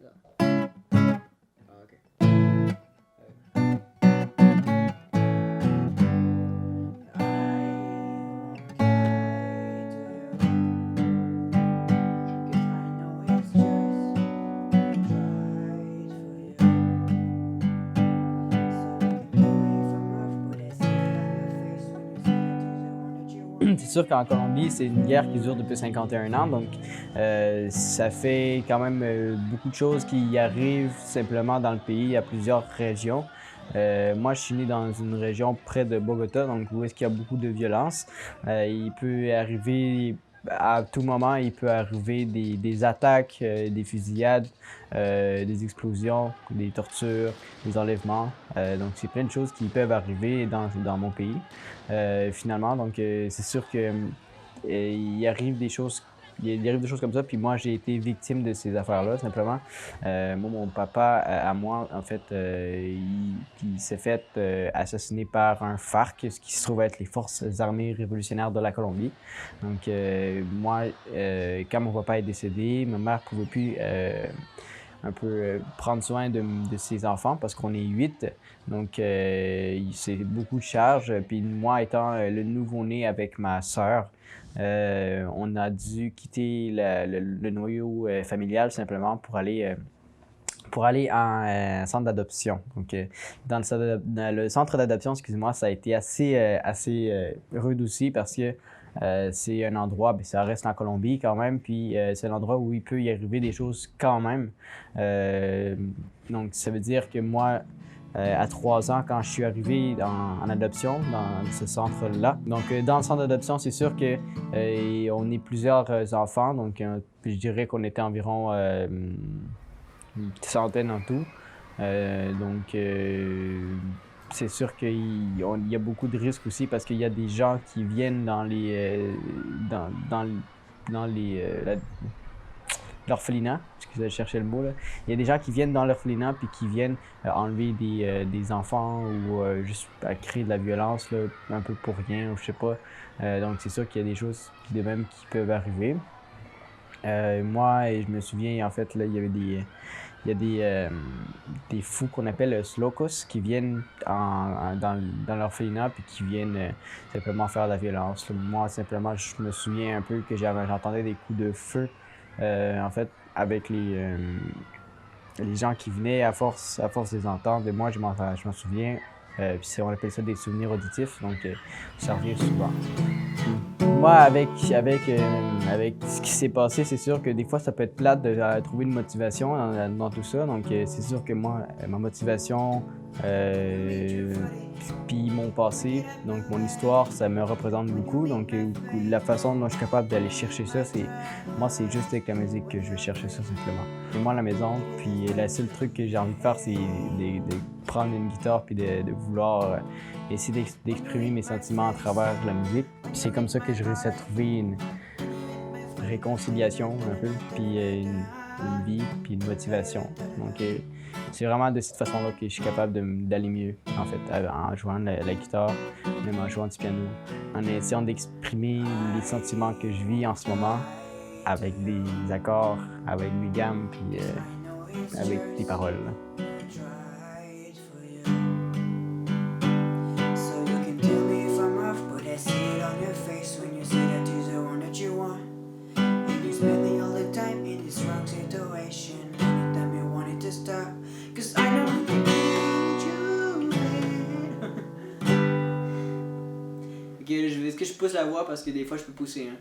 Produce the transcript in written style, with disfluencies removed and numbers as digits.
Ah, ok. C'est sûr qu'en Colombie, c'est une guerre qui dure depuis 51 ans, donc ça fait quand même beaucoup de choses qui y arrivent simplement dans le pays, à plusieurs régions. Moi, je suis né dans une région près de Bogota, donc où est-ce qu'il y a beaucoup de violence. Il peut arriver à tout moment, il peut arriver des attaques, des fusillades, des explosions, des tortures, des enlèvements. Donc, c'est plein de choses qui peuvent arriver dans mon pays. Finalement, donc c'est sûr que il arrive des choses. Il arrive des choses comme ça, puis moi, j'ai été victime de ces affaires-là, simplement. Moi, mon papa, à moi, en fait, il s'est fait assassiner par un FARC, ce qui se trouve être les Forces armées révolutionnaires de la Colombie. Donc, moi, quand mon papa est décédé, ma mère pouvait plus un peu prendre soin de ses enfants parce qu'on est 8. Donc, c'est beaucoup de charges. Puis moi, étant le nouveau-né avec ma sœur, on a dû quitter le noyau familial simplement pour aller en centre d'adoption. Donc, dans le centre d'adoption, excuse-moi, ça a été assez rude aussi parce que c'est un endroit, bien, ça reste en Colombie quand même, puis c'est un endroit où il peut y arriver des choses quand même. Euh, donc, ça veut dire que moi, à 3 ans, quand je suis arrivé en adoption dans ce centre-là. Donc, dans le centre d'adoption, c'est sûr que on est plusieurs enfants, donc je dirais qu'on était environ une centaine en tout. Donc, c'est sûr qu'il y a beaucoup de risques aussi parce qu'il y a des gens qui viennent dans l'orphelinat, excusez, je cherchais le mot là. Il y a des gens qui viennent dans l'orphelinat puis qui viennent enlever des enfants ou juste créer de la violence là, un peu pour rien ou je sais pas. Donc c'est sûr qu'il y a des choses de même qui peuvent arriver. Moi, et je me souviens en fait là, il y a des fous qu'on appelle slocos qui viennent dans l'orphelinat puis qui viennent simplement faire de la violence. Moi, simplement, je me souviens un peu que j'entendais des coups de feu, en fait, avec les gens qui venaient à force de les entendre. Et moi, je m'en souviens. Puis on appelle ça des souvenirs auditifs, donc ça revient souvent. Moi, avec ce qui s'est passé, c'est sûr que des fois, ça peut être plate de trouver une motivation dans tout ça. Donc, c'est sûr que moi, ma motivation, puis mon passé, donc mon histoire, ça me représente beaucoup. Donc, la façon dont je suis capable d'aller chercher ça, c'est juste avec la musique que je vais chercher ça simplement. Et moi, à la maison, puis le seul truc que j'ai envie de faire, c'est de prendre une guitare puis de vouloir essayer d'exprimer mes sentiments à travers la musique. C'est comme ça que je réussis à trouver une réconciliation un peu, puis une vie, puis une motivation. Donc, c'est vraiment de cette façon-là que je suis capable d'aller mieux, en fait, en jouant la guitare, même en jouant du piano, en essayant d'exprimer les sentiments que je vis en ce moment avec des accords, avec des gammes, puis avec des paroles. Ok, est-ce que je pousse la voix parce que des fois je peux pousser, hein?